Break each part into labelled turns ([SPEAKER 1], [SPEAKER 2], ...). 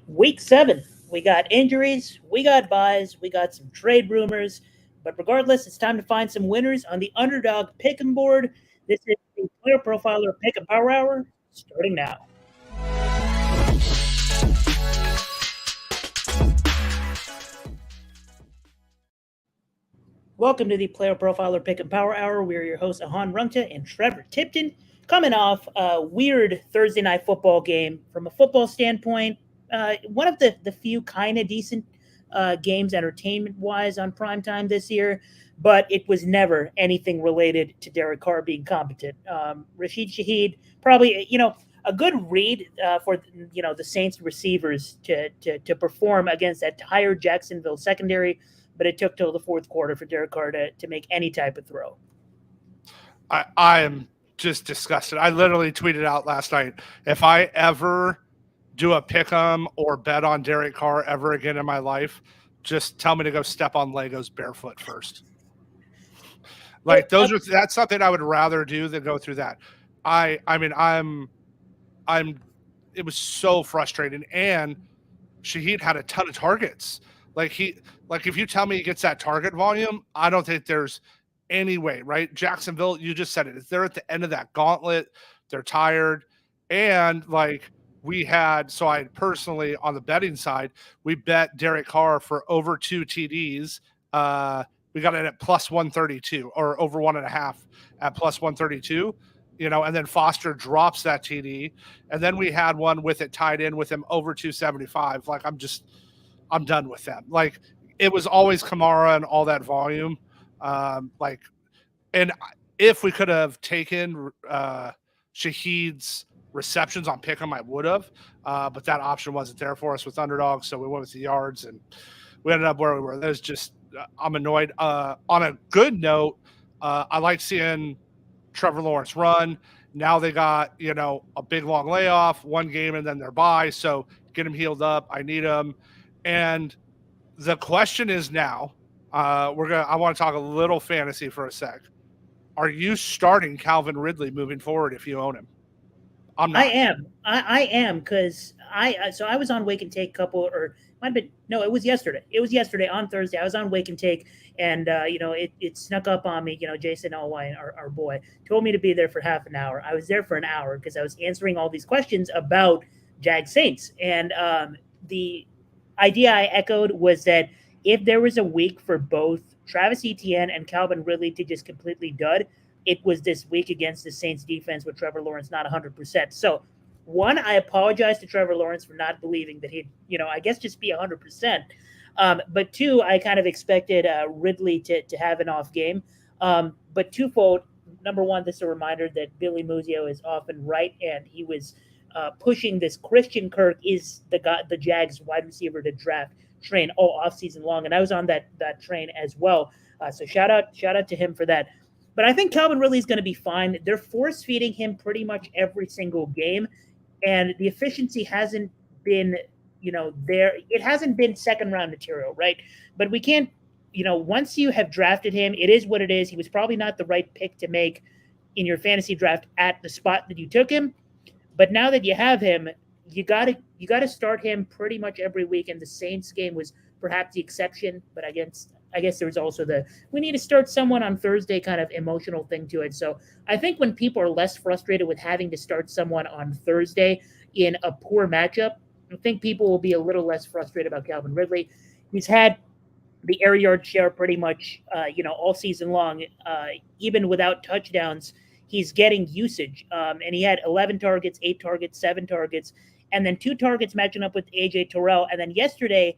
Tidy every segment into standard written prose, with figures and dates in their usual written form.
[SPEAKER 1] Week 7, we got injuries, we got buys, we got some trade rumors. But regardless, it's time to find some winners on the underdog pick'em board. This is the Player Profiler Pick'em Power Hour, starting now. Welcome to the Player Profiler Pick'em Power Hour. We're your hosts, Ahaan, Rungta, and Trevor Tipton, coming off a weird Thursday night football game. From a football standpoint, one of the few kind of decent games entertainment-wise on primetime this year, but it was never anything related to Derek Carr being competent. Rashid Shaheed, probably, a good read for, the Saints receivers to perform against that tired Jacksonville secondary, but it took till the fourth quarter for Derek Carr to make any type of throw.
[SPEAKER 2] I am just disgusted. I literally tweeted out last night, if I ever do a pick'em or bet on Derek Carr ever again in my life, just tell me to go step on Legos barefoot first. Like that's something I would rather do than go through that. It was so frustrating. And Shaheed had a ton of targets. Like if you tell me he gets that target volume, I don't think there's any way, right? Jacksonville, you just said it. They're at the end of that gauntlet. They're tired. And I personally, on the betting side, we bet Derek Carr for over 2 TDs. We got it at plus 132 or over 1.5 at plus 132, and then Foster drops that TD. And then we had one with it tied in with him over 275. Like, I'm done with them. Like, it was always Kamara and all that volume. And if we could have taken Shaheed's receptions on pick'em, I would have, but that option wasn't there for us with underdog, so we went with the yards and we ended up where we were. That was just I'm annoyed. On a good note, I like seeing Trevor Lawrence run. Now they got a big long layoff, one game, and then they're bye, so get him healed up. I need him. And the question is now, I want to talk a little fantasy for a sec. Are you starting Calvin Ridley moving forward if you own him? I'm not.
[SPEAKER 1] I am because I was on Wake and Take it was yesterday. It was yesterday on Thursday. I was on Wake and Take, and it snuck up on me. Jason Elwine, our boy, told me to be there for half an hour. I was there for an hour because I was answering all these questions about Jag Saints, and the idea I echoed was that if there was a week for both Travis Etienne and Calvin Ridley to just completely dud, it was this week against the Saints defense with Trevor Lawrence not 100%. So, one, I apologize to Trevor Lawrence for not believing that he'd, I guess just be 100%. But two, I kind of expected Ridley to have an off game. But twofold. Number one, this is a reminder that Billy Muzio is often right, and he was pushing this Christian Kirk is the Jags wide receiver to draft train all offseason long, and I was on that train as well. So shout out to him for that. But I think Calvin Ridley is going to be fine. They're force feeding him pretty much every single game, and the efficiency hasn't been, there. It hasn't been second round material, right? But we can't, once you have drafted him, it is what it is. He was probably not the right pick to make in your fantasy draft at the spot that you took him. But now that you have him, you gotta start him pretty much every week. And the Saints game was perhaps the exception, but I guess there was also we need to start someone on Thursday kind of emotional thing to it. So I think when people are less frustrated with having to start someone on Thursday in a poor matchup, I think people will be a little less frustrated about Calvin Ridley. He's had the air yard share pretty much, all season long, even without touchdowns. He's getting usage, and he had 11 targets, 8 targets, 7 targets, and then 2 targets matching up with A.J. Terrell. And then yesterday,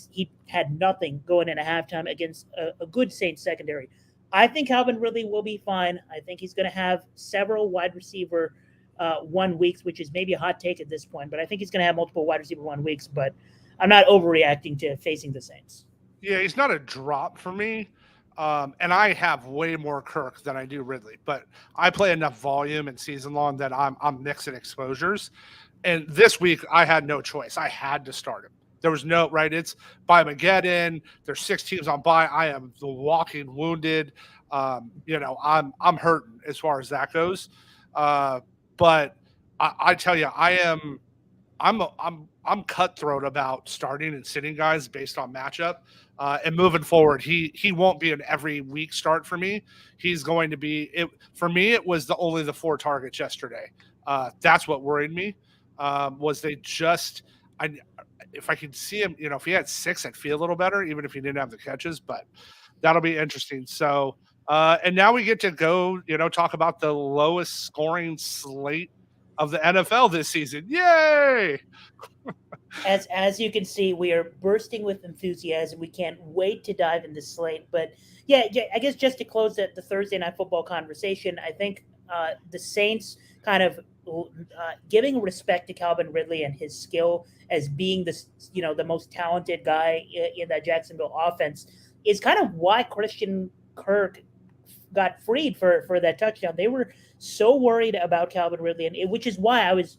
[SPEAKER 1] he had nothing going into halftime against a good Saints secondary. I think Calvin Ridley will be fine. I think he's going to have several wide receiver 1 weeks, which is maybe a hot take at this point, but I think he's going to have multiple wide receiver 1 weeks, but I'm not overreacting to facing the Saints.
[SPEAKER 2] Yeah, he's not a drop for me. And I have way more Kirk than I do Ridley, but I play enough volume and season long that I'm mixing exposures. And this week I had no choice. I had to start him. There was no, right? It's by Mageddon. There's 6 teams on bye. I am the walking wounded. I'm hurting as far as that goes. But I tell you, I'm cutthroat about starting and sitting guys based on matchup. And moving forward, he won't be an every week start for me. He's going to be it for me. It was only the 4 targets yesterday. That's what worried me. Was they just if I could see him, if he had 6, I'd feel a little better, even if he didn't have the catches. But that'll be interesting. So, and now we get to go, talk about the lowest scoring slate of the NFL this season. Yay!
[SPEAKER 1] As you can see, we are bursting with enthusiasm. We can't wait to dive into slate. But yeah, I guess just to close the Thursday Night Football conversation, I think the Saints kind of giving respect to Calvin Ridley and his skill as being the most talented guy in that Jacksonville offense is kind of why Christian Kirk got freed for that touchdown. They were so worried about Calvin Ridley, and which is why I was,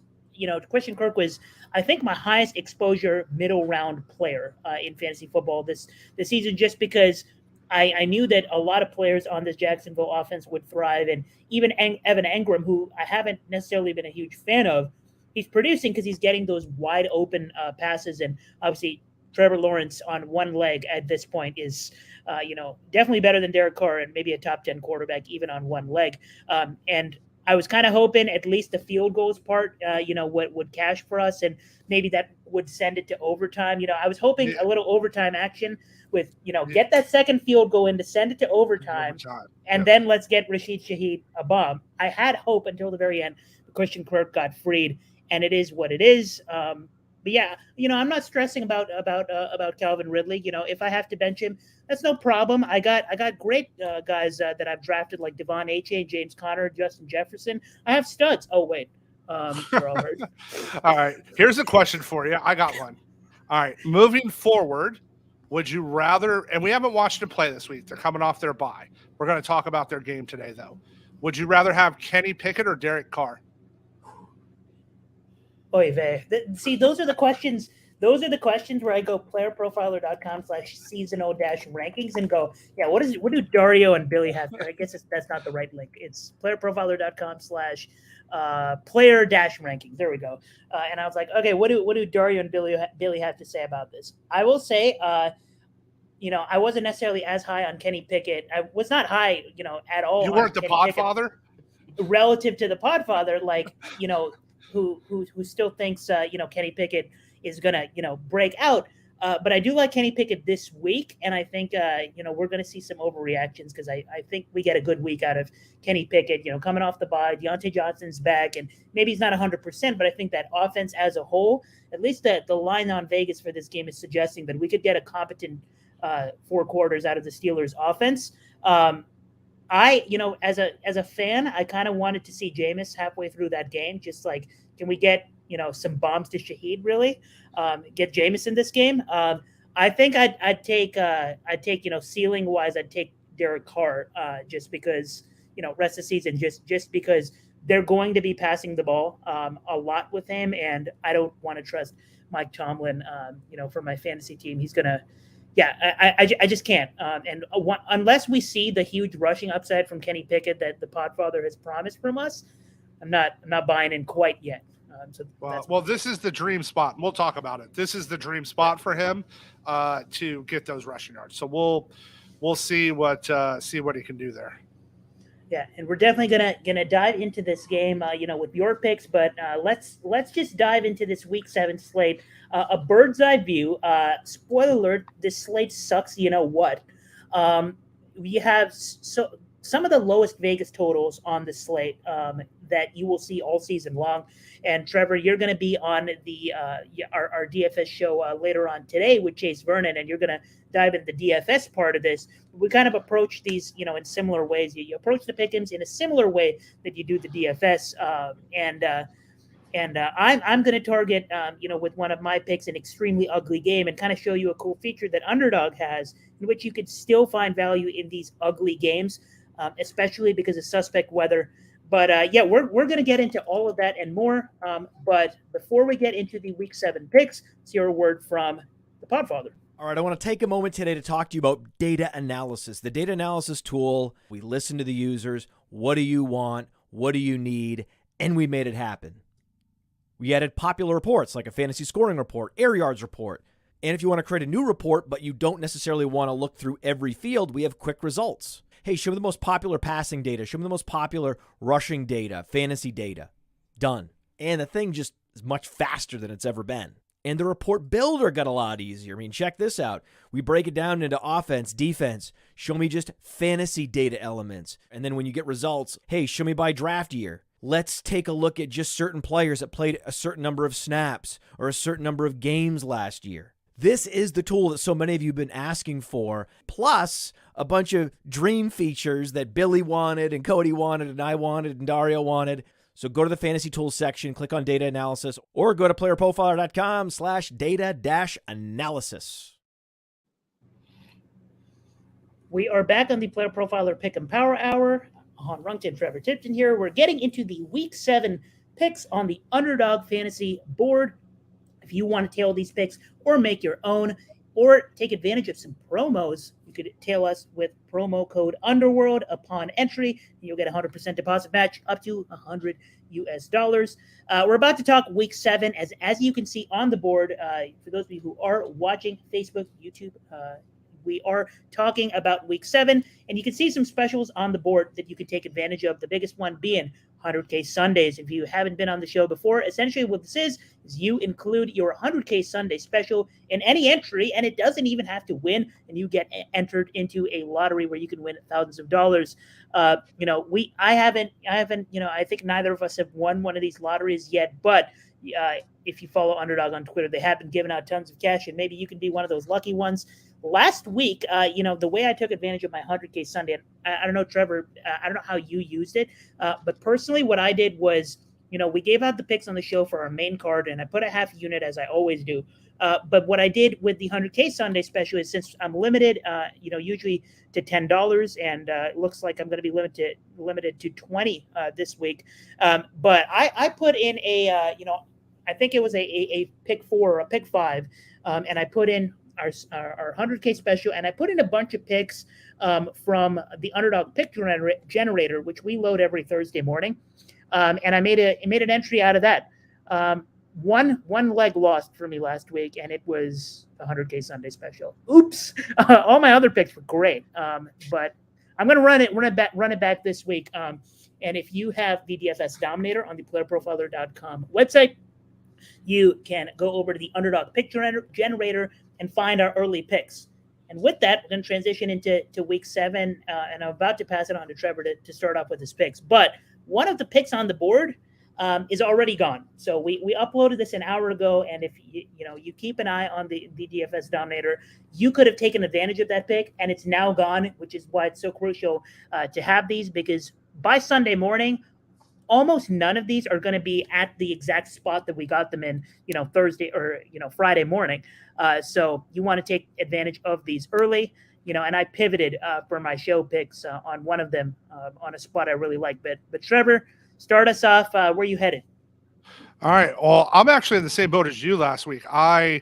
[SPEAKER 1] Christian Kirk was, I think, my highest exposure middle round player in fantasy football this season, just because I knew that a lot of players on this Jacksonville offense would thrive, and even Evan Engram, who I haven't necessarily been a huge fan of, he's producing because he's getting those wide open passes, and obviously Trevor Lawrence on one leg at this point is, definitely better than Derek Carr and maybe a top 10 quarterback even on one leg. And I was kind of hoping at least the field goals part, would cash for us, and maybe that would send it to overtime. I was hoping a little overtime action with, get that second field goal in to send it to overtime. And then let's get Rashid Shaheed a bomb. I had hope until the very end. Christian Kirk got freed, and it is what it is. But yeah, I'm not stressing about Calvin Ridley. If I have to bench him, that's no problem. I got great guys that I've drafted, like Devon Achane, James Conner, Justin Jefferson. I have studs. Oh wait, they're all hurt.
[SPEAKER 2] All right, here's a question for you. I got one. All right, moving forward, would you rather? And we haven't watched them play this week. They're coming off their bye. We're going to talk about their game today, though. Would you rather have Kenny Pickett or Derek Carr?
[SPEAKER 1] Oy vey. See, those are the questions. Those are the questions where I go playerprofiler.com/seasonal-rankings and go, yeah, what do Dario and Billy have? I guess that's not the right link. It's playerprofiler.com/player-rankings. There we go. And I was like, okay, what do Dario and Billy have to say about this? I will say, I wasn't necessarily as high on Kenny Pickett. I was not high, at all.
[SPEAKER 2] You weren't the Podfather?
[SPEAKER 1] Relative to the Podfather, like, who still thinks Kenny Pickett is gonna break out, but I do like Kenny Pickett this week, and I think we're gonna see some overreactions because I think we get a good week out of Kenny Pickett. Coming off the bye, Deontay Johnson's back, and maybe he's not 100%, but I think that offense as a whole, at least the line on Vegas for this game is suggesting that we could get a competent 4 quarters out of the Steelers offense. I, as a fan, I kind of wanted to see Jameis halfway through that game. Just like, can we get, some bombs to Shaheed, really? Get Jameis in this game. I think I'd take, ceiling wise, I'd take Derek Carr, just because, rest of the season, just because they're going to be passing the ball a lot with him. And I don't want to trust Mike Tomlin, for my fantasy team. He's going to, yeah, I just can't. Unless we see the huge rushing upside from Kenny Pickett that the Podfather has promised from us, I'm not buying in quite yet.
[SPEAKER 2] Well, this is the dream spot. We'll talk about it. This is the dream spot for him to get those rushing yards. So we'll see what he can do there.
[SPEAKER 1] Yeah, and we're definitely gonna dive into this game, with your picks. But let's just dive into this Week 7 slate. A bird's eye view. Spoiler alert: this slate sucks. You know what? We have some of the lowest Vegas totals on the slate that you will see all season long. And Trevor, you're going to be on the our DFS show later on today with Chase Vernon, and you're going to dive into the DFS part of this. We kind of approach these, in similar ways. You approach the pick'ems in a similar way that you do the DFS, and I'm going to target, with one of my picks, an extremely ugly game, and kind of show you a cool feature that Underdog has, in which you could still find value in these ugly games, especially because of suspect weather. But we're going to get into all of that and more. But before we get into the Week 7 picks, let's hear a word from Podfather.
[SPEAKER 3] All right, I want to take a moment today to talk to you about data analysis. The data analysis tool, we listen to the users. What do you want? What do you need? And we made it happen. We added popular reports like a fantasy scoring report, air yards report. And if you want to create a new report, but you don't necessarily want to look through every field, we have quick results. Hey, show me the most popular passing data. Show me the most popular rushing data, fantasy data. Done. And the thing just is much faster than it's ever been. And the report builder got a lot easier. I mean, check this out. We break it down into offense, defense. Show me just fantasy data elements. And then when you get results, hey, show me by draft year. Let's take a look at just certain players that played a certain number of snaps or a certain number of games last year. This is the tool that so many of you have been asking for, plus a bunch of dream features that Billy wanted and Cody wanted and I wanted and Dario wanted. So go to the fantasy tools section, click on data analysis, or go to playerprofiler.com/data-analysis.
[SPEAKER 1] We are back on the Player Profiler Pick and Power Hour. On Rungta and Trevor Tipton here. We're getting into the Week 7 picks on the Underdog Fantasy board. If you want to tail these picks or make your own or take advantage of some promos, you could tail us with promo code Underworld upon entry. You'll get a 100% deposit match up to $100 US. We're about to talk Week 7, as you can see on the board. For those of you who are watching Facebook, YouTube, we are talking about Week 7, and you can see some specials on the board that you can take advantage of. The biggest one being 100K Sundays. If you haven't been on the show before, essentially what this is you include your 100K Sunday special in any entry, and it doesn't even have to win, and you get entered into a lottery where you can win thousands of dollars. I think neither of us have won one of these lotteries yet, but if you follow Underdog on Twitter, they have been giving out tons of cash, and maybe you can be one of those lucky ones. Last week, the way I took advantage of my 100K Sunday, I don't know, Trevor, I don't know how you used it, but personally what I did was, we gave out the picks on the show for our main card, and I put a half unit as I always do. But what I did with the 100K Sunday special is, since I'm limited, usually to $10, and it looks like I'm going to be limited to 20 this week. But I put in I think it was a pick 4 or a pick 5, and I put in our 100K special, and I put in a bunch of picks from the Underdog Pick Generator, which we load every Thursday morning, and I made an entry out of that. One leg lost for me last week, and it was the 100K Sunday special. Oops! All my other picks were great, but I'm going to run it back this week. And if you have the DFS Dominator on the PlayerProfiler.com website, you can go over to the Underdog Pick Generator and find our early picks. And with that, we're going to transition into Week 7, and I'm about to pass it on to Trevor to start off with his picks. But one of the picks on the board is already gone. So we uploaded this an hour ago, and if you keep an eye on the DFS Dominator, you could have taken advantage of that pick, and it's now gone, which is why it's so crucial to have these, because by Sunday morning, almost none of these are going to be at the exact spot that we got them in, Thursday or, Friday morning. So you want to take advantage of these early, and I pivoted for my show picks on one of them on a spot I really like. But Trevor, start us off. Where you headed?
[SPEAKER 2] All right. Well, I'm actually in the same boat as you last week. I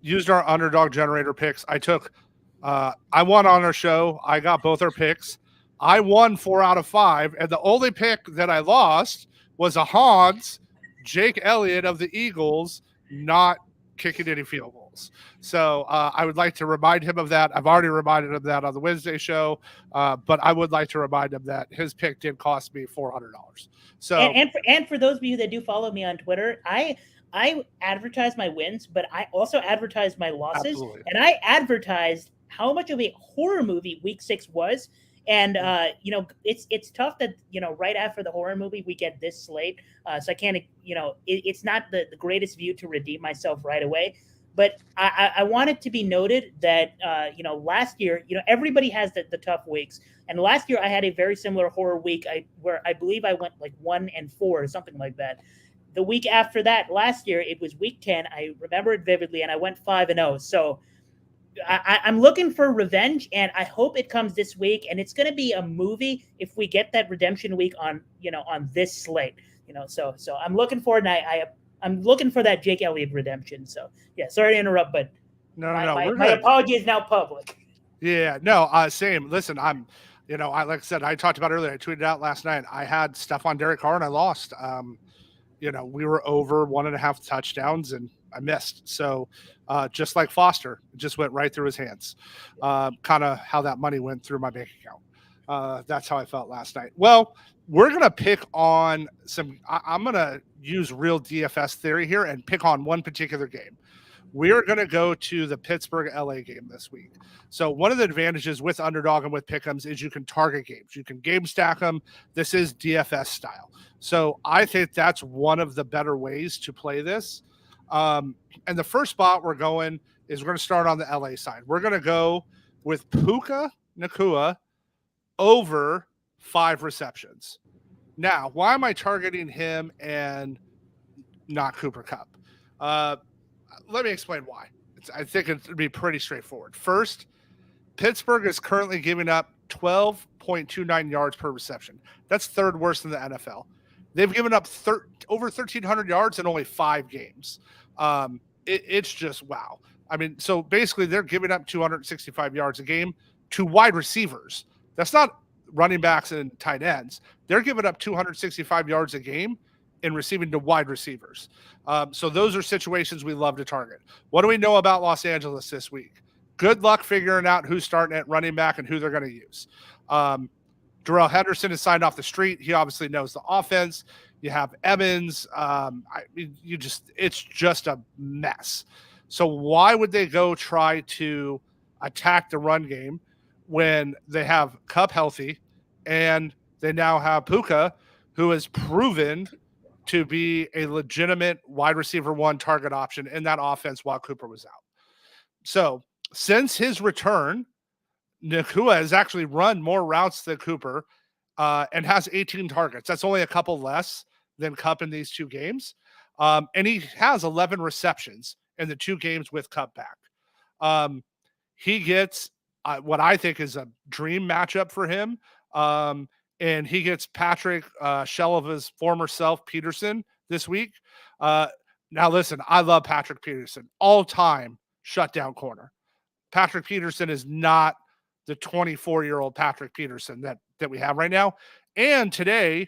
[SPEAKER 2] used our Underdog Generator picks. I won on our show. I got both our picks. I won 4 out of 5, and the only pick that I lost was Ahaan's Jake Elliott of the Eagles not kicking any field goals. So I would like to remind him of that. I've already reminded him of that on the Wednesday show, but I would like to remind him that his pick did cost me $400. So
[SPEAKER 1] and for those of you that do follow me on Twitter, I advertise my wins, but I also advertise my losses.
[SPEAKER 2] Absolutely. And
[SPEAKER 1] I advertised how much of a horror movie Week 6 was. And, it's tough that, right after the horror movie, we get this slate. So I can't, it's not the greatest view to redeem myself right away. But I want it to be noted that, last year, everybody has the tough weeks. And last year I had a very similar horror week where I believe I went like 1-4 or something like that. The week after that, last year, it was week 10. I remember it vividly, and I went 5-0. So I'm looking for revenge, and I hope it comes this week. And it's going to be a movie if we get that redemption week on this slate. So I'm looking for it, and I'm looking for that Jake Elliott redemption. So yeah, sorry to interrupt, but
[SPEAKER 2] No,
[SPEAKER 1] My
[SPEAKER 2] we're good.
[SPEAKER 1] apology is now public.
[SPEAKER 2] Yeah, no, same. Listen, I like I said, I talked about earlier. I tweeted out last night. I had stuff on Derek Carr and I lost. We were over 1.5 touchdowns and I missed. So, just like Foster, it just went right through his hands. Kind of how that money went through my bank account. That's how I felt last night. Well, we're gonna pick on some. I'm gonna use real DFS theory here and pick on one particular game. We're going to go to the Pittsburgh LA game this week. So one of the advantages with underdog and with pick'ems is you can target games. You can game stack them. This is DFS style. So I think that's one of the better ways to play this. And the first spot we're going to start on the LA side. We're going to go with Puka Nacua over 5 receptions. Now, why am I targeting him and not Cooper Kupp? Let me explain why. I think it'd be pretty straightforward. First, Pittsburgh is currently giving up 12.29 yards per reception. That's third worst in the NFL. They've given up over 1,300 yards in only 5 games. It's just wow. I mean, so basically they're giving up 265 yards a game to wide receivers. That's not running backs and tight ends. They're giving up 265 yards a game in receiving to wide receivers. So those are situations we love to target. What do we know about Los Angeles this week? Good luck figuring out who's starting at running back and who they're going to use. Darrell Henderson is signed off the street. He obviously knows the offense. You have Evans. It's just a mess. So why would they go try to attack the run game when they have Kupp healthy and they now have Puka, who has proven to be a legitimate wide receiver 1 target option in that offense while Cooper was out. So since his return, Nacua has actually run more routes than Cooper and has 18 targets. That's only a couple less than Kupp in these 2 games. And he has 11 receptions in the 2 games with Kupp back. He gets what I think is a dream matchup for him. And he gets Patrick shell of his former self, Peterson, this week. Now, listen, I love Patrick Peterson, all-time shutdown corner. Patrick Peterson is not the 24-year-old Patrick Peterson that we have right now. And today,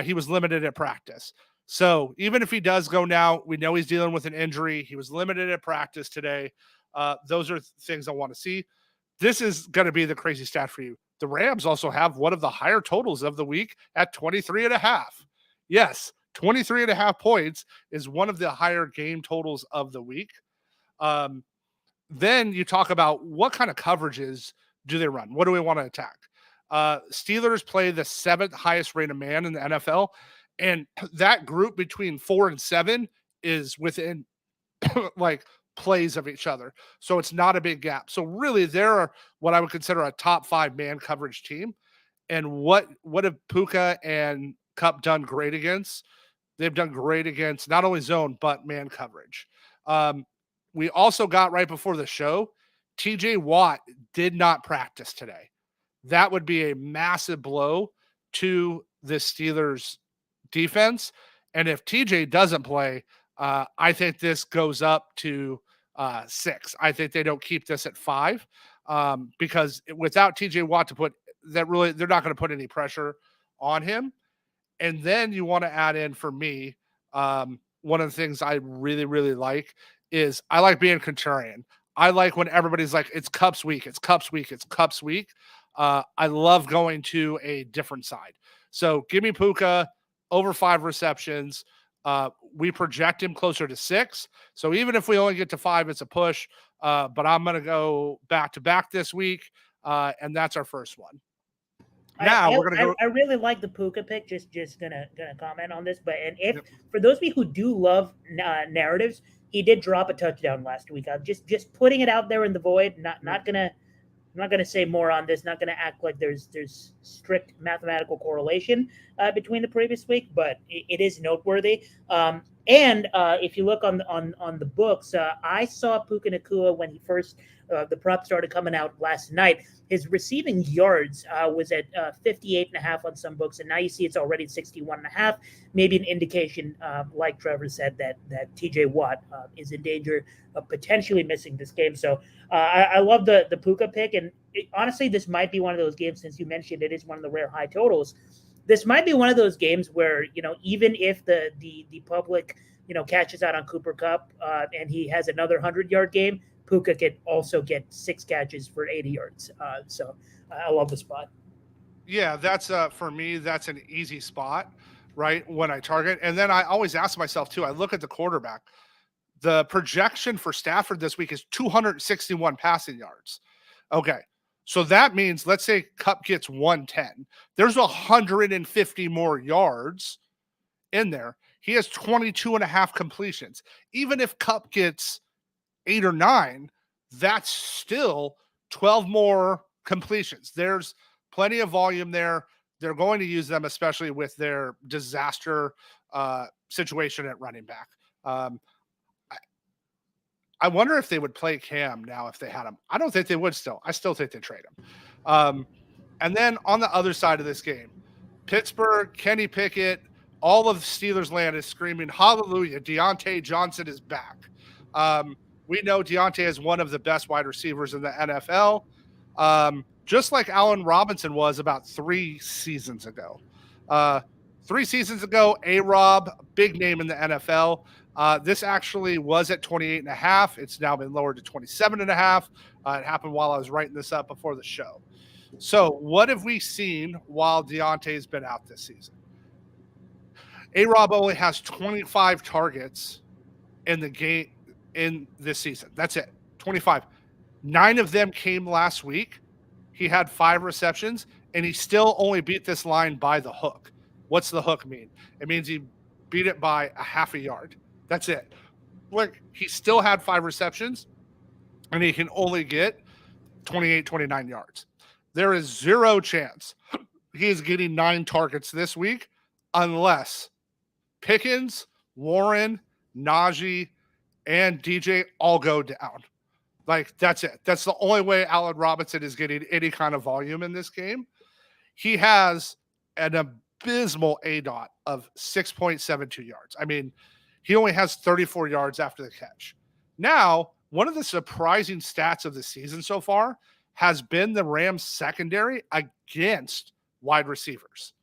[SPEAKER 2] he was limited at practice. So even if he does go now, we know he's dealing with an injury. He was limited at practice today. Those are things I want to see. This is going to be the crazy stat for you. The Rams also have one of the higher totals of the week at 23.5. Yes, 23.5 points is one of the higher game totals of the week. Then you talk about what kind of coverages do they run? What do we want to attack? Steelers play the 7th highest rated man in the NFL. And that group between 4 and 7 is within like plays of each other. So it's not a big gap. So really they're what I would consider a top 5 man coverage team. And what have Puka and Kupp done great against? They've done great against not only zone, but man coverage. We also got right before the show, TJ Watt did not practice today. That would be a massive blow to the Steelers defense. And if TJ doesn't play, I think this goes up to 6. I think they don't keep this at 5 because without TJ Watt to put that, really, they're not going to put any pressure on him. And then you want to add in, for me, one of the things I really, really like is I like being contrarian. I like when everybody's like, it's Kupp's week, it's Kupp's week, it's Kupp's week. I love going to a different side. So give me Puka over 5 receptions. We project him closer to 6. So even if we only get to 5, it's a push. But I'm going to go back to back this week. And that's our first one. Now we're going to go.
[SPEAKER 1] I really like the Puka pick. Just gonna comment on this. But for those of you who do love narratives, he did drop a touchdown last week. I'm just putting it out there in the void. I'm not gonna say more on this. Not gonna act like there's strict mathematical correlation between the previous week, but it is noteworthy. And if you look on the books, I saw Puka Nacua when he first the prop started coming out last night. His receiving yards was at 58.5 on some books, and now you see it's already 61.5. Maybe an indication, like Trevor said, that TJ Watt is in danger of potentially missing this game. So I love the Puka pick, and honestly, this might be one of those games, since you mentioned it is one of the rare high totals. This might be one of those games where, even if the public, catches out on Cooper Kupp and he has another 100-yard game, Puka could also get 6 catches for 80 yards. So I love the spot.
[SPEAKER 2] Yeah, that's for me, that's an easy spot, right? When I target. And then I always ask myself too, I look at the quarterback. The projection for Stafford this week is 261 passing yards. Okay. So that means, let's say Kupp gets 110. There's 150 more yards in there. He has 22 and a half completions. Even if Kupp gets 8 or 9, that's still 12 more completions. There's plenty of volume there. They're going to use them, especially with their disaster situation at running back. I wonder if they would play Cam now if they had him. I don't think they would still. I still think they trade him. And then on the other side of this game, Pittsburgh, Kenny Pickett, all of Steelers land is screaming, hallelujah, Deontay Johnson is back. We know Deontay is one of the best wide receivers in the NFL, just like Allen Robinson was about 3 seasons ago. 3 seasons ago, A-Rob, big name in the NFL. This actually was at 28.5. It's now been lowered to 27.5. It happened while I was writing this up before the show. So what have we seen while Deontay's been out this season? A-Rob only has 25 targets in the game in this season. That's it. 25. 9 of them came last week. He had 5 receptions, and he still only beat this line by the hook. What's the hook mean? It means he beat it by a half a yard. That's it. Like, he still had 5 receptions, and he can only get 28, 29 yards. There is 0 chance he is getting 9 targets this week unless Pickens, Warren, Najee, and DJ all go down. Like, that's it. That's the only way Allen Robinson is getting any kind of volume in this game. He has an abysmal ADOT of 6.72 yards. I mean, he only has 34 yards after the catch. Now, one of the surprising stats of the season so far has been the Rams secondary against wide receivers.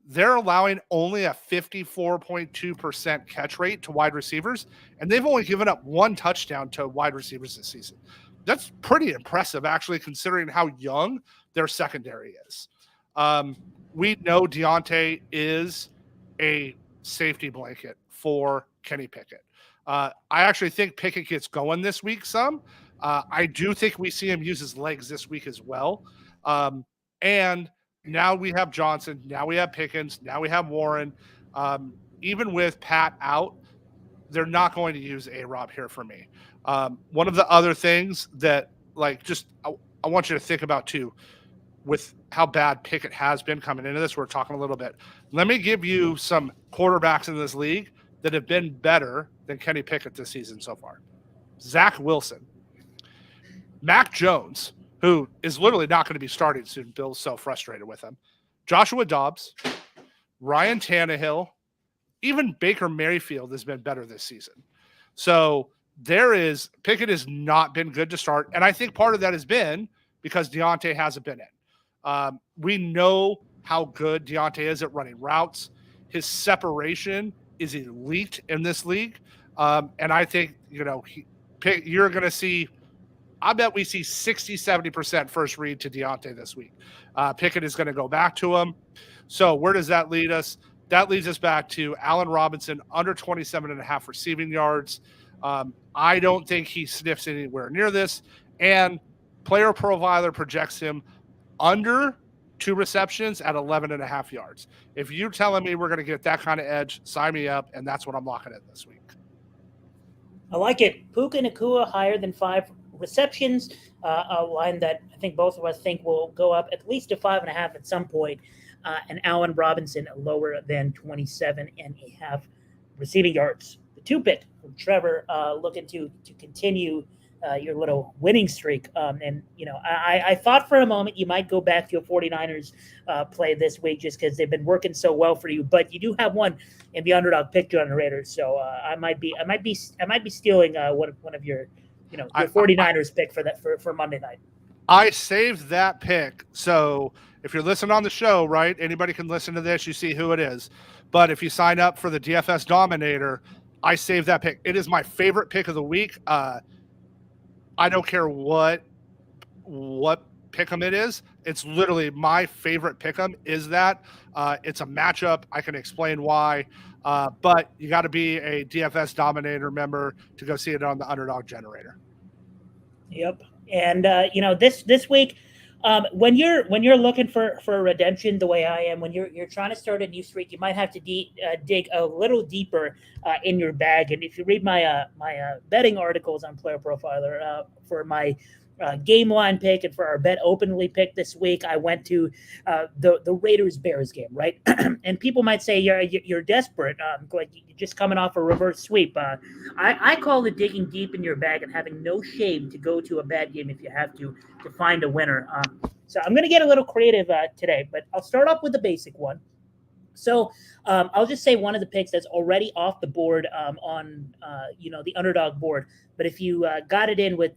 [SPEAKER 2] They're allowing only a 54.2% catch rate to wide receivers, and they've only given up 1 touchdown to wide receivers this season. That's pretty impressive, actually, considering how young their secondary is. We know Deontay is a safety blanket for Kenny Pickett. I actually think Pickett gets going this week some. I do think we see him use his legs this week as well. And now we have Johnson. Now we have Pickens. Now we have Warren. Even with Pat out, they're not going to use A-Rob here for me. One of the other things that, like, just I want you to think about too, with how bad Pickett has been coming into this, we're talking a little bit. Let me give you some quarterbacks in this league that have been better than Kenny Pickett this season so far. Zach Wilson, Mac Jones, who is literally not going to be starting soon. Bill's so frustrated with him. Joshua Dobbs, Ryan Tannehill, even Baker Mayfield has been better this season. So Pickett has not been good to start. And I think part of that has been because Deontay hasn't been in. We know how good Deontay is at running routes. His separation is elite in this league. And I think, you're going to see, I bet we see 60, 70% first read to Deontay this week. Pickett is going to go back to him. So where does that lead us? That leads us back to Allen Robinson, under 27.5 receiving yards. I don't think he sniffs anywhere near this. And PlayerProfiler projects him under 2 receptions at 11.5 yards. If you're telling me we're going to get that kind of edge, sign me up, and that's what I'm locking in this week.
[SPEAKER 1] I like it. Puka Nacua higher than 5 receptions, a line that I think both of us think will go up at least to 5.5 at some point, and Allen Robinson lower than 27.5 receiving yards. The 2 pick from Trevor, looking to continue your little winning streak. And I thought for a moment you might go back to your 49ers play this week just because they've been working so well for you. But you do have one in the underdog pick generator, so I might be stealing one of your 49ers pick for that for Monday night.
[SPEAKER 2] I saved that pick. So if you're listening on the show, right, anybody can listen to this. You see who it is. But if you sign up for the DFS Dominator, I saved that pick. It is my favorite pick of the week. I don't care what pick'em it is. It's literally my favorite pick'em is that. It's a matchup. I can explain why. But you got to be a DFS Dominator member to go see it on the underdog generator.
[SPEAKER 1] Yep. And this week, when you're looking for a redemption the way I am, when you're trying to start a new streak, you might have to dig a little deeper in your bag. And if you read my betting articles on PlayerProfiler for my game line pick and for our bet openly pick this week, I went to the Raiders Bears game, right? And people might say you're desperate, like you're just coming off a reverse sweep. I call it digging deep in your bag and having no shame to go to a bad game if you have to find a winner. So I'm going to get a little creative today, but I'll start off with the basic one. So I'll just say one of the picks that's already off the board on the underdog board. But if you got it in with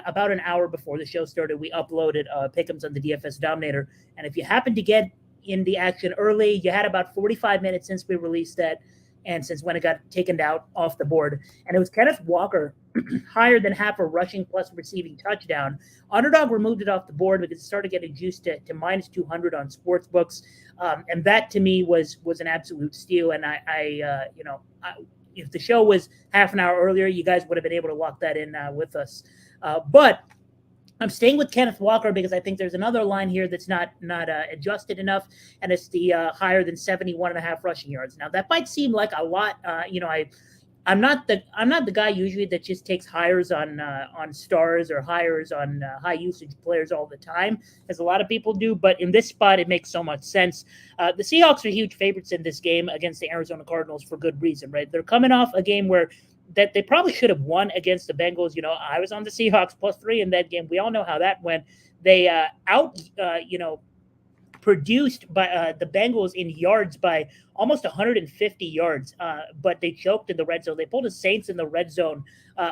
[SPEAKER 1] about an hour before the show started, we uploaded pick'ems on the DFS Dominator. And if you happen to get in the action early, you had about 45 minutes since we released that and since when it got taken out off the board. And it was Kenneth Walker, higher than half a rushing plus receiving touchdown. Underdog removed it off the board because it started getting juiced to minus 200 on sports books. And that to me was an absolute steal. And I if the show was half an hour earlier, you guys would have been able to lock that in with us. But I'm staying with Kenneth Walker because I think there's another line here that's not adjusted enough, and it's the higher than 71.5 rushing yards. Now that might seem like a lot. I'm not the guy usually that just takes hires on stars or hires on high usage players all the time, as a lot of people do. But in this spot, it makes so much sense. The Seahawks are huge favorites in this game against the Arizona Cardinals for good reason, right? They're coming off a game where that they probably should have won against the Bengals. I was on the Seahawks +3 in that game. We all know how that went. They produced by the Bengals in yards by almost 150 yards, but they choked in the red zone. They pulled the Saints in the red zone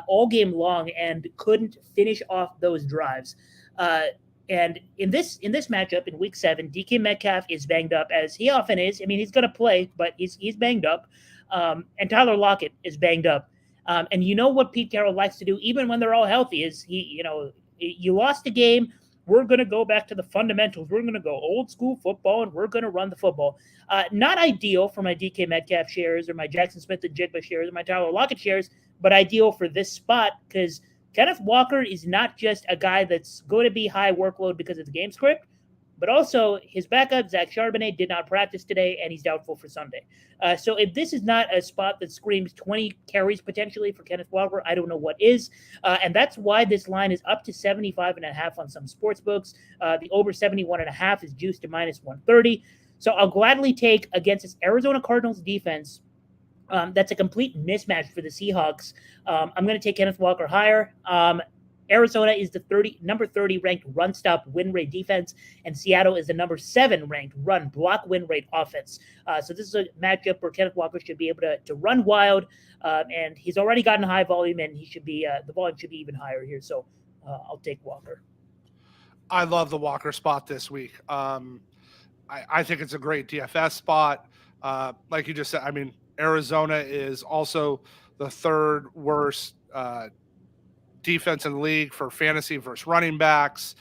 [SPEAKER 1] all game long and couldn't finish off those drives. And in this matchup in Week 7, DK Metcalf is banged up, as he often is. I mean, he's going to play, but he's banged up. And Tyler Lockett is banged up. And you know what Pete Carroll likes to do, even when they're all healthy, is you lost a game. We're going to go back to the fundamentals. We're going to go old school football, and we're going to run the football. Not ideal for my DK Metcalf shares or my Jackson Smith and Jigba shares or my Tyler Lockett shares, but ideal for this spot because Kenneth Walker is not just a guy that's going to be high workload because of the game script, but also his backup, Zach Charbonnet, did not practice today, and he's doubtful for Sunday. So if this is not a spot that screams 20 carries potentially for Kenneth Walker, I don't know what is. And that's why this line is up to 75.5 on some sports books. The over 71.5 is juiced to minus 130. So I'll gladly take against this Arizona Cardinals defense. That's a complete mismatch for the Seahawks. I'm going to take Kenneth Walker higher. Arizona is the number 30 ranked run stop win rate defense, and Seattle is the number 7 ranked run block win rate offense. So this is a matchup where Kenneth Walker should be able to run wild, and he's already gotten high volume, and he should be the volume should be even higher here. So I'll take Walker.
[SPEAKER 2] I love the Walker spot this week. I think it's a great DFS spot. Like you just said, I mean, Arizona is also the 3rd worst defense in the league for fantasy versus running backs.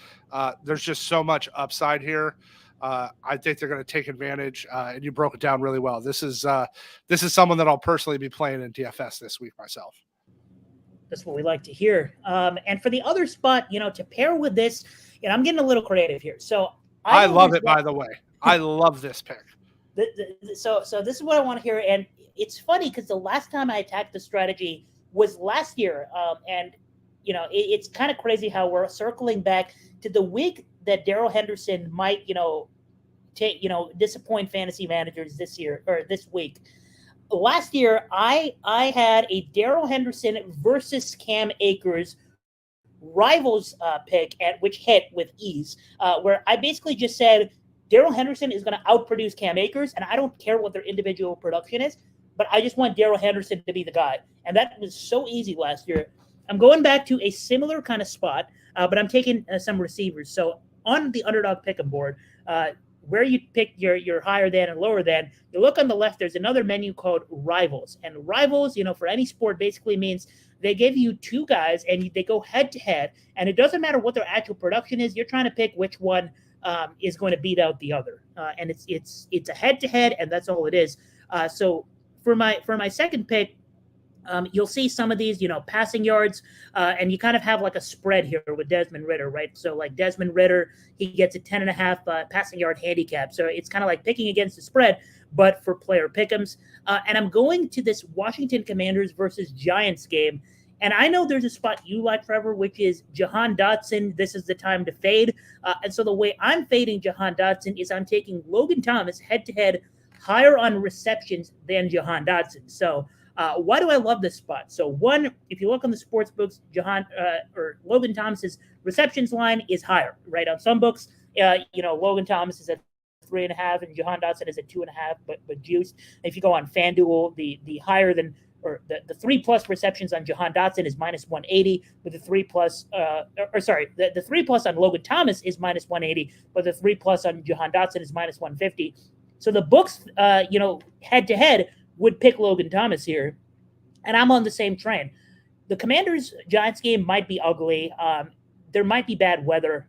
[SPEAKER 2] There's just so much upside here. I think they're going to take advantage, and you broke it down really well. This is someone that I'll personally be playing in DFS this week myself.
[SPEAKER 1] That's what we like to hear. And for the other spot, to pair with this, I'm getting a little creative here. So
[SPEAKER 2] I love it, by the way. I love this pick.
[SPEAKER 1] So this is what I want to hear. And it's funny because the last time I attacked the strategy was last year. And it's kind of crazy how we're circling back to the week that Darrell Henderson might, disappoint fantasy managers this year or this week. Last year, I had a Darrell Henderson versus Cam Akers Rivals pick, which hit with ease, where I basically just said Darrell Henderson is going to outproduce Cam Akers, and I don't care what their individual production is, but I just want Darrell Henderson to be the guy. And that was so easy last year. I'm going back to a similar kind of spot, but I'm taking some receivers. So on the underdog pick'em board, where you pick your higher than and lower than, you look on the left, there's another menu called Rivals. And Rivals, for any sport basically means they give you two guys and they go head to head. And it doesn't matter what their actual production is. You're trying to pick which one is going to beat out the other. And it's a head to head, and that's all it is. So for my second pick, you'll see some of these, passing yards, and you kind of have like a spread here with Desmond Ridder, right? So like Desmond Ridder, he gets a 10.5 passing yard handicap. So it's kind of like picking against the spread, but for player pick'ems. And I'm going to this Washington Commanders versus Giants game. And I know there's a spot you like, Trevor, which is Jahan Dotson. This is the time to fade. And so the way I'm fading Jahan Dotson is I'm taking Logan Thomas head-to-head higher on receptions than Jahan Dotson. So why do I love this spot? So one, if you look on the sports books, Logan Thomas's receptions line is higher, right? On some books, Logan Thomas is at 3.5 and Jahan Dotson is at 2.5, but juiced. If you go on FanDuel, the higher than or the 3+ receptions on Jahan Dotson is -180, but the 3+, the 3+ on Logan Thomas is -180, but the 3+ on Jahan Dotson is -150. So the books, head to head would pick Logan Thomas here, and I'm on the same train. The Commanders-Giants game might be ugly. There might be bad weather.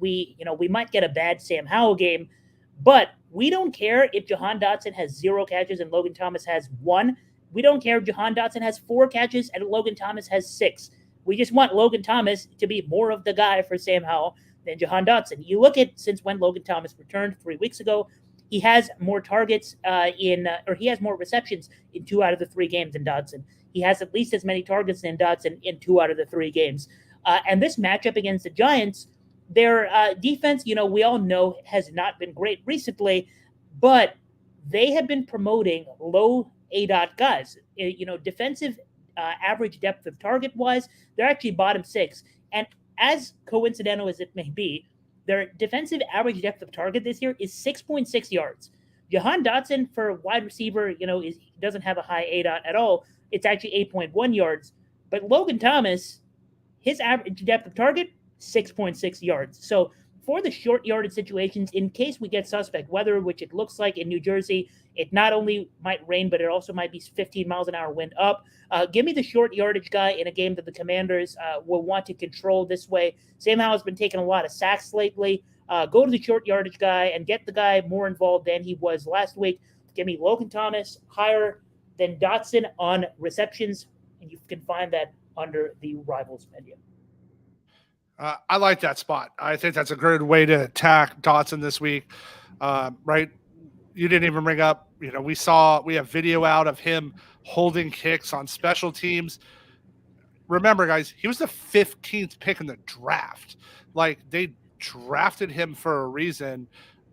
[SPEAKER 1] We might get a bad Sam Howell game, but we don't care if Jahan Dotson has 0 catches and Logan Thomas has 1. We don't care if Jahan Dotson has 4 catches and Logan Thomas has 6. We just want Logan Thomas to be more of the guy for Sam Howell than Jahan Dotson. You look at since when Logan Thomas returned 3 weeks ago, he has more targets he has more receptions in 2 out of the 3 games than Dotson. He has at least as many targets than Dotson in 2 out of the 3 games. And this matchup against the Giants, their defense, we all know has not been great recently, but they have been promoting low ADOT guys. Defensive average depth of target wise, they're actually bottom 6. And as coincidental as it may be, their defensive average depth of target this year is 6.6 yards. Jahan Dotson for wide receiver, he doesn't have a high ADOT at all. It's actually 8.1 yards. But Logan Thomas, his average depth of target, 6.6 yards. So for the short yardage situations, in case we get suspect weather, which it looks like in New Jersey, it not only might rain, but it also might be 15 miles an hour wind up. Give me the short yardage guy in a game that the Commanders will want to control this way. Sam Howell's been taking a lot of sacks lately. Go to the short yardage guy and get the guy more involved than he was last week. Give me Logan Thomas higher than Dotson on receptions, and you can find that under the Rivals menu.
[SPEAKER 2] I like that spot. I think that's a good way to attack Dotson this week. Right? You didn't even bring up, we have video out of him holding kicks on special teams. Remember, guys, he was the 15th pick in the draft. Like, they drafted him for a reason,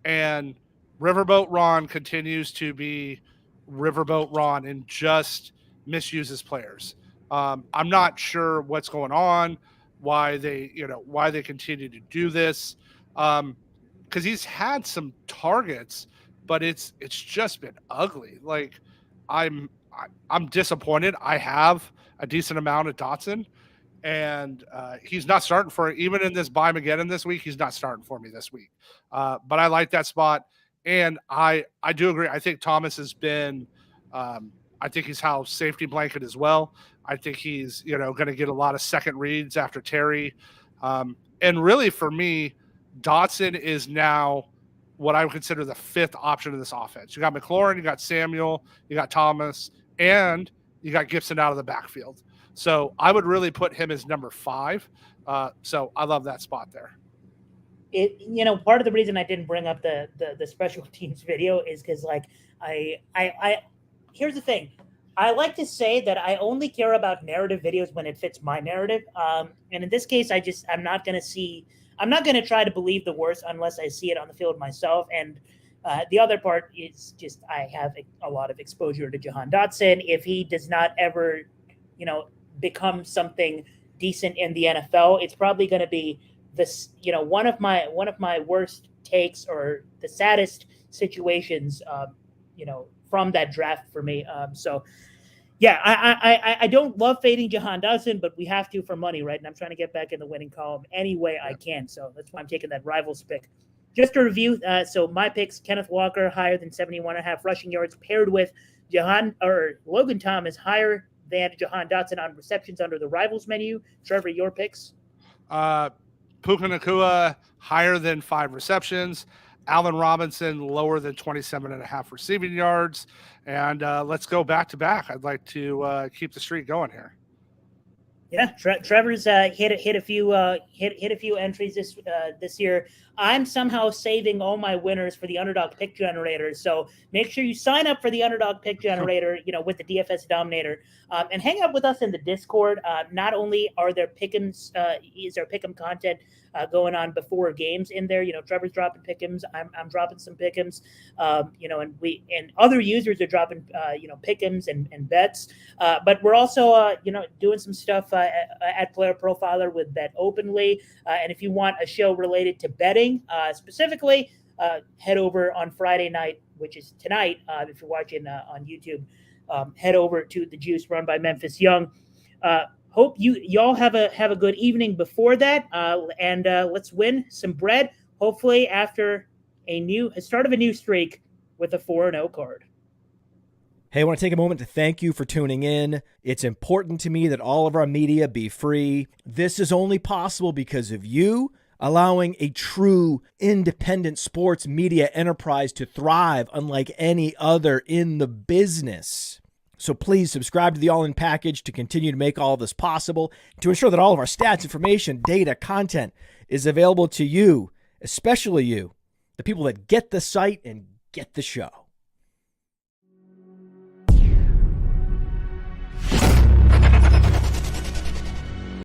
[SPEAKER 2] and Riverboat Ron continues to be Riverboat Ron and just misuses players. I'm not sure what's going on, why they continue to do this. Because he's had some targets, but it's just been ugly. Like, I'm disappointed. I have a decent amount of Dotson, and he's not starting for it. Even in this Buy-Mageddon this week, he's not starting for me this week. But I like that spot, and I do agree. I think Thomas has been I think he's Howell's safety blanket as well. I think he's going to get a lot of second reads after Terry. And really for me, Dotson is now what I would consider the 5th option of this offense. You got McLaurin, you got Samuel, you got Thomas, and you got Gibson out of the backfield. So I would really put him as number 5. So I love that spot there.
[SPEAKER 1] Part of the reason I didn't bring up the special teams video is because I here's the thing. I like to say that I only care about narrative videos when it fits my narrative. And in this case, I'm not going to try to believe the worst unless I see it on the field myself. And the other part is just I have a lot of exposure to Jahan Dotson. If he does not ever, become something decent in the NFL. It's probably going to be this, one of my worst takes or the saddest situations, from that draft for me. So yeah, I don't love fading Ahaan Dotson, but we have to for money, right? And I'm trying to get back in the winning column any way I can. So that's why I'm taking that Rivals pick. Just to review, so my picks: Kenneth Walker higher than 71.5 rushing yards, paired with Logan Thomas higher than Ahaan Dotson on receptions under the Rivals menu. Trevor, your picks?
[SPEAKER 2] Puka Nacua higher than 5 receptions. Allen Robinson lower than 27.5 receiving yards. And let's go back to back. I'd like to keep the streak going here.
[SPEAKER 1] Yeah, Trevor's hit a few entries this year. I'm somehow saving all my winners for the Underdog Pick Generator. So make sure you sign up for the Underdog Pick Generator, with the DFS Dominator, and hang out with us in the Discord. Not only are there pick'ems, is there pick'em content going on before games in there. Trevor's dropping pick'ems. I'm dropping some pick'ems. And other users are dropping pick'ems and bets. But we're also doing some stuff at Player Profiler with Bet Openly. And if you want a show related to betting specifically, head over on Friday night, which is tonight. If you're watching on YouTube, head over to The Juice, run by Memphis Young. Hope y'all have a good evening before that, and let's win some bread. Hopefully, after a start of a new streak with a 4-0 card.
[SPEAKER 3] Hey, I want to take a moment to thank you for tuning in. It's important to me that all of our media be free. This is only possible because of you allowing a true independent sports media enterprise to thrive unlike any other in the business. So please subscribe to the All In package to continue to make all of this possible, to ensure that all of our stats, information, data, content is available to you, especially you, the people that get the site and get the show.